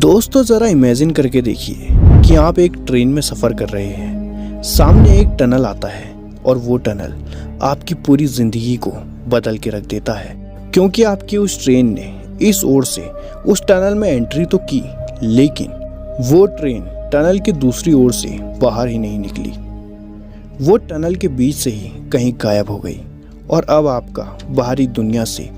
दोस्तों ज़रा इमेजिन करके देखिए कि आप एक ट्रेन में सफ़र कर रहे हैं। सामने एक टनल आता है और वो टनल आपकी पूरी ज़िंदगी को बदल के रख देता है, क्योंकि आपकी उस ट्रेन ने इस ओर से उस टनल में एंट्री तो की, लेकिन वो ट्रेन टनल की दूसरी ओर से बाहर ही नहीं निकली। वो टनल के बीच से ही कहीं गायब हो गई और अब आपका बाहरी दुनिया से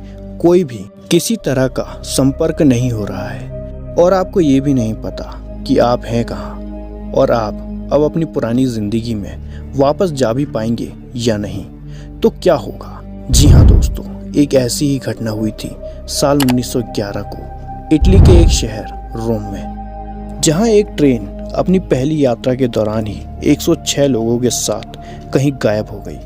कोई भी किसी तरह का संपर्क नहीं हो रहा है और आपको ये भी नहीं पता कि आप हैं कहाँ और आप अब अपनी पुरानी ज़िंदगी में वापस जा भी पाएंगे या नहीं। तो क्या होगा? जी हाँ दोस्तों, एक ऐसी ही घटना हुई थी साल 1911 को इटली के एक शहर रोम में, जहाँ एक ट्रेन अपनी पहली यात्रा के दौरान ही 106 लोगों के साथ कहीं गायब हो गई।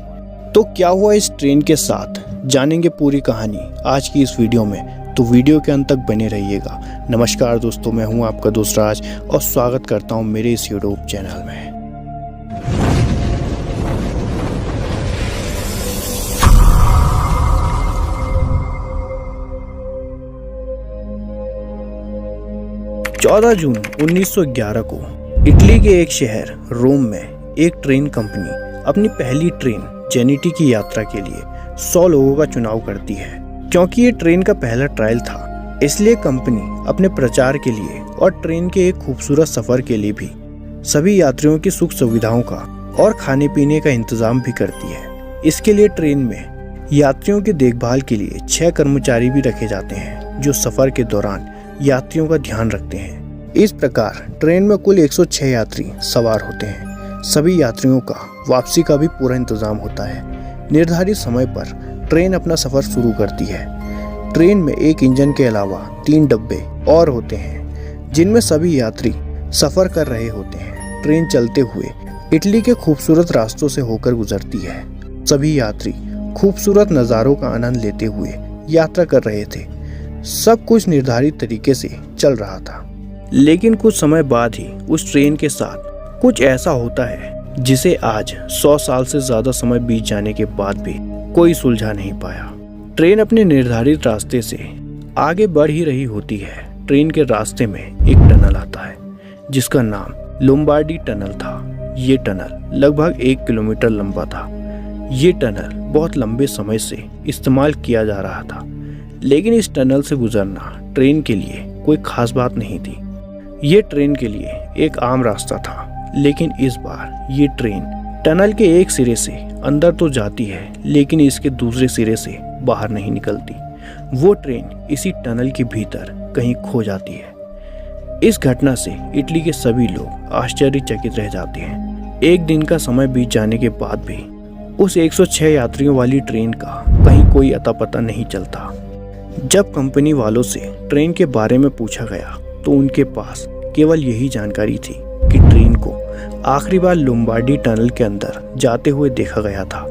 तो क्या हुआ इस ट्रेन के साथ, जानेंगे पूरी कहानी आज की इस वीडियो में, तो वीडियो के अंत तक बने रहिएगा। नमस्कार दोस्तों, मैं हूं आपका दोस्त राज और स्वागत करता हूं मेरे इस यूट्यूब चैनल में। चौदह जून 1911 को इटली के एक शहर रोम में एक ट्रेन कंपनी अपनी पहली ट्रेन जेनिटी की यात्रा के लिए 100 लोगों का चुनाव करती है। क्योंकि ये ट्रेन का पहला ट्रायल था, इसलिए कंपनी अपने प्रचार के लिए और ट्रेन के एक खूबसूरत सफर के लिए भी सभी यात्रियों की सुख सुविधाओं का और खाने पीने का इंतजाम भी करती है। इसके लिए ट्रेन में यात्रियों की देखभाल के लिए 6 कर्मचारी भी रखे जाते हैं, जो सफर के दौरान यात्रियों का ध्यान रखते हैं। इस प्रकार ट्रेन में कुल 106 यात्री सवार होते हैं। सभी यात्रियों का वापसी का भी पूरा इंतजाम होता है। निर्धारित समय पर ट्रेन अपना सफर शुरू करती है। ट्रेन में एक इंजन के अलावा 3 डब्बे और होते हैं, जिनमें सभी यात्री सफर कर रहे होते हैं। ट्रेन चलते हुए इटली के खूबसूरत रास्तों से होकर गुजरती है। सभी यात्री खूबसूरत नज़ारों का आनंद लेते हुए यात्रा कर रहे थे। सब कुछ निर्धारित तरीके से चल रहा था, लेकिन कुछ समय बाद ही उस ट्रेन के साथ कुछ ऐसा होता है जिसे आज 100 साल से ज्यादा समय बीत जाने के बाद भी कोई सुलझा नहीं पाया। ट्रेन अपने निर्धारित रास्ते से आगे बढ़ ही रही होती है। ट्रेन के रास्ते में एक टनल आता है जिसका नाम लोम्बार्डी टनल था। ये टनल लगभग 1 किलोमीटर लंबा था। ये टनल बहुत लंबे समय से इस्तेमाल किया जा रहा था, लेकिन इस टनल से गुजरना ट्रेन के लिए कोई खास बात नहीं थी। ये ट्रेन के लिए एक आम रास्ता था, लेकिन इस बार ये ट्रेन टनल के एक सिरे से अंदर तो जाती है, लेकिन इसके दूसरे सिरे से बाहर नहीं निकलती। वो ट्रेन इसी टनल के भीतर कहीं खो जाती है। इस घटना से इटली के सभी लोग आश्चर्यचकित रह जाते हैं। एक दिन का समय बीत जाने के बाद भी उस 106 यात्रियों वाली ट्रेन का कहीं कोई अता पता नहीं चलता। जब कंपनी वालों से ट्रेन के बारे में पूछा गया तो उनके पास केवल यही जानकारी थी कि ट्रेन को आखिरी बार लोम्बार्डी टनल के अंदर जाते हुए देखा गया था।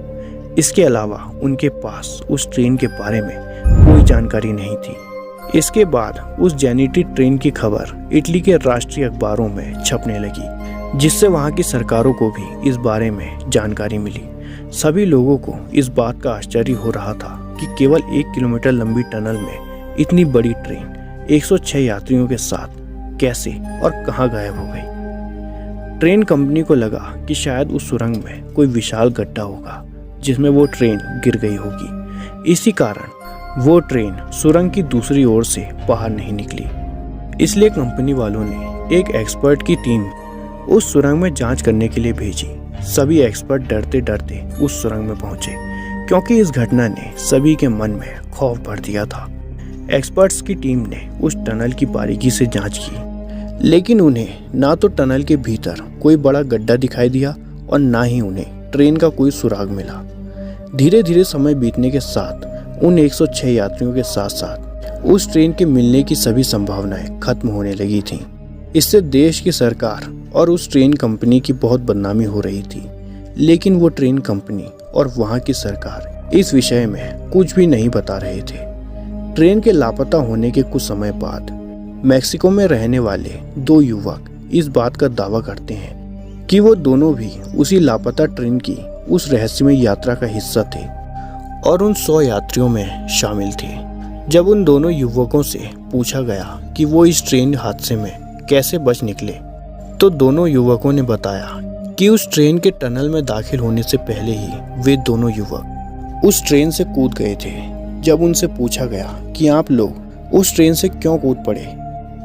इसके अलावा उनके पास उस ट्रेन के बारे में कोई जानकारी नहीं थी। इसके बाद उस जेनिटी ट्रेन की खबर इटली के राष्ट्रीय अखबारों में छपने लगी, जिससे वहां की सरकारों को भी इस बारे में जानकारी मिली। सभी लोगों को इस बात का आश्चर्य हो रहा था कि केवल 1 किलोमीटर लंबी टनल में इतनी बड़ी ट्रेन 106 यात्रियों के साथ कैसे और कहां गायब हो गई। ट्रेन कंपनी को लगा कि शायद उस सुरंग में कोई विशाल गड्ढा होगा जिसमें वो ट्रेन गिर गई होगी। इसी कारण वो ट्रेन सुरंग की दूसरी ओर से बाहर नहीं निकली। इसलिए कंपनी वालों ने एक एक्सपर्ट की टीम उस सुरंग में जांच करने के लिए भेजी। सभी एक्सपर्ट डरते डरते उस सुरंग में पहुंचे, क्योंकि इस घटना ने सभी के मन में खौफ भर दिया था। एक्सपर्ट्स की टीम ने उस टनल की बारीकी से जांच की, लेकिन उन्हें ना तो टनल के भीतर कोई बड़ा गड्ढा दिखाई दिया और ना ही उन्हें ट्रेन का कोई सुराग मिला। धीरे धीरे समय बीतने के साथ उन 106 यात्रियों के साथ साथ उस ट्रेन के मिलने की सभी संभावनाएं खत्म होने लगी थीं। इससे देश की सरकार और उस ट्रेन कंपनी की बहुत बदनामी हो रही थी, लेकिन वो ट्रेन कंपनी और वहाँ की सरकार इस विषय में कुछ भी नहीं बता रहे थे। ट्रेन के लापता होने के कुछ समय बाद मैक्सिको में रहने वाले 2 युवक इस बात का दावा करते हैं कि वो दोनों भी उसी लापता ट्रेन की उस रहस्यमय यात्रा का हिस्सा थे और उन 100 यात्रियों में शामिल थे जब उन दोनों युवकों से पूछा गया कि वो इस ट्रेन हादसे में कैसे बच निकले, तो दोनों युवकों ने बताया कि उस ट्रेन के टनल में दाखिल होने से पहले ही वे दोनों युवक उस ट्रेन से कूद गए थे। जब उनसे पूछा गया कि आप लोग उस ट्रेन से क्यों कूद पड़े,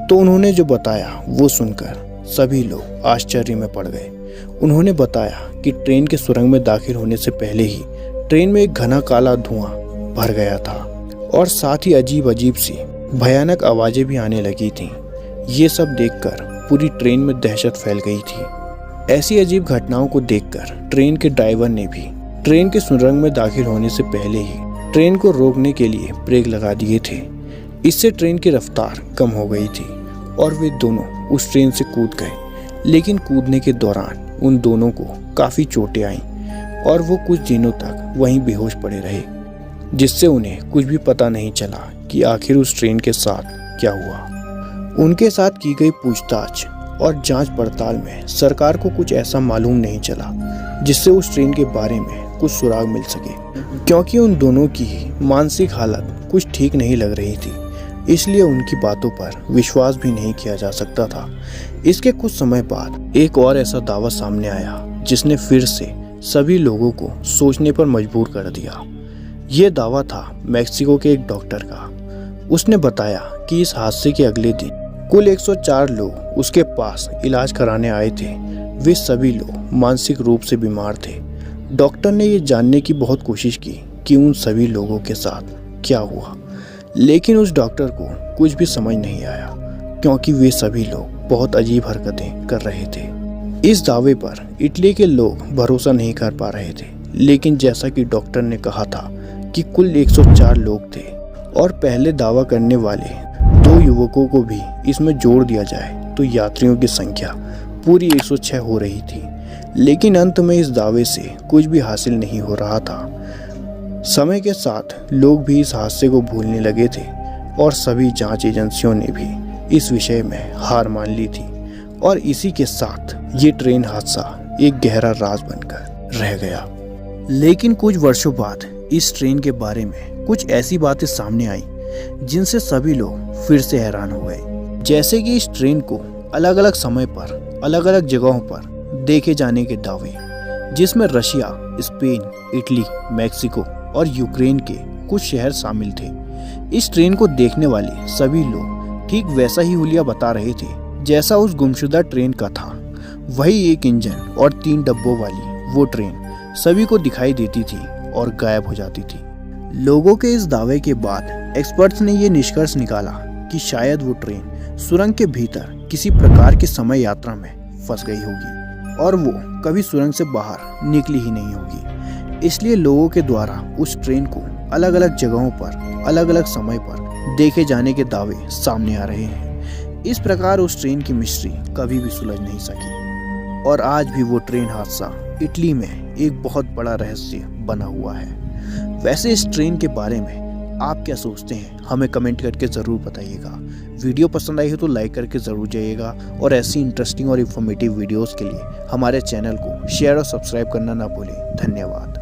तो उन्होंने जो बताया वो सुनकर सभी लोग आश्चर्य में पड़ गए। उन्होंने बताया कि ट्रेन के सुरंग में दाखिल होने से पहले ही ट्रेन में एक घना काला धुआं भर गया था और साथ ही अजीब अजीब सी भयानक आवाजें भी आने लगी थीं। ये सब देखकर पूरी ट्रेन में दहशत फैल गई थी। ऐसी अजीब घटनाओं को देखकर ट्रेन के ड्राइवर ने भी ट्रेन के सुरंग में दाखिल होने से पहले ही ट्रेन को रोकने के लिए ब्रेक लगा दिए थे। इससे ट्रेन की रफ्तार कम हो गई थी और वे दोनों उस ट्रेन से कूद गए। लेकिन कूदने के दौरान उन दोनों को काफ़ी चोटें आईं और वो कुछ दिनों तक वहीं बेहोश पड़े रहे, जिससे उन्हें कुछ भी पता नहीं चला कि आखिर उस ट्रेन के साथ क्या हुआ। उनके साथ की गई पूछताछ और जांच पड़ताल में सरकार को कुछ ऐसा मालूम नहीं चला जिससे उस ट्रेन के बारे में कुछ सुराग मिल सके, क्योंकि उन दोनों की मानसिक हालत कुछ ठीक नहीं लग रही थी। इसलिए उनकी बातों पर विश्वास भी नहीं किया जा सकता था। इसके कुछ समय बाद एक और ऐसा दावा सामने आया जिसने फिर से सभी लोगों को सोचने पर मजबूर कर दिया। ये दावा था मैक्सिको के एक डॉक्टर का। उसने बताया कि इस हादसे के अगले दिन कुल 104 लोग उसके पास इलाज कराने आए थे। वे सभी लोग मानसिक रूप से बीमार थे। डॉक्टर ने ये जानने की बहुत कोशिश की कि उन सभी लोगों के साथ क्या हुआ, लेकिन उस डॉक्टर को कुछ भी समझ नहीं आया, क्योंकि वे सभी लोग बहुत अजीब हरकतें कर रहे थे। इस दावे पर इटली के लोग भरोसा नहीं कर पा रहे थे, लेकिन जैसा कि डॉक्टर ने कहा था कि कुल 104 लोग थे और पहले दावा करने वाले 2 युवकों को भी इसमें जोड़ दिया जाए तो यात्रियों की संख्या पूरी 106 हो रही थी। लेकिन अंत में इस दावे से कुछ भी हासिल नहीं हो रहा था। समय के साथ लोग भी इस हादसे को भूलने लगे थे और सभी जांच एजेंसियों ने भी इस विषय में हार मान ली थी और इसी के साथ ये ट्रेन हादसा एक गहरा राज बनकर रह गया। लेकिन कुछ वर्षों बाद इस ट्रेन के बारे में कुछ ऐसी बातें सामने आई जिनसे सभी लोग फिर से हैरान हो गए। जैसे कि इस ट्रेन को अलग अलग समय पर अलग अलग जगहों पर देखे जाने के दावे, जिसमें रशिया, स्पेन, इटली, मैक्सिको और यूक्रेन के कुछ शहर शामिल थे। इस ट्रेन को देखने वाले सभी लोग ठीक वैसा ही हुलिया बता रहे थे जैसा उस गुमशुदा ट्रेन का था। वही एक इंजन और 3 डब्बों वाली वो ट्रेन सभी को दिखाई देती थी और गायब हो जाती थी। लोगों के इस दावे के बाद एक्सपर्ट्स ने ये निष्कर्ष निकाला कि शायद वो ट्रेन सुरंग के भीतर किसी प्रकार की समय यात्रा में फंस गई होगी और वो कभी सुरंग से बाहर निकली ही नहीं होगी। इसलिए लोगों के द्वारा उस ट्रेन को अलग अलग जगहों पर अलग अलग समय पर देखे जाने के दावे सामने आ रहे हैं। इस प्रकार उस ट्रेन की मिस्ट्री कभी भी सुलझ नहीं सकी और आज भी वो ट्रेन हादसा इटली में एक बहुत बड़ा रहस्य बना हुआ है। वैसे इस ट्रेन के बारे में आप क्या सोचते हैं, हमें कमेंट करके ज़रूर बताइएगा। वीडियो पसंद आई हो तो लाइक करके ज़रूर जाइएगा और ऐसी इंटरेस्टिंग और इन्फॉर्मेटिव वीडियोस के लिए हमारे चैनल को शेयर और सब्सक्राइब करना ना भूलें। धन्यवाद।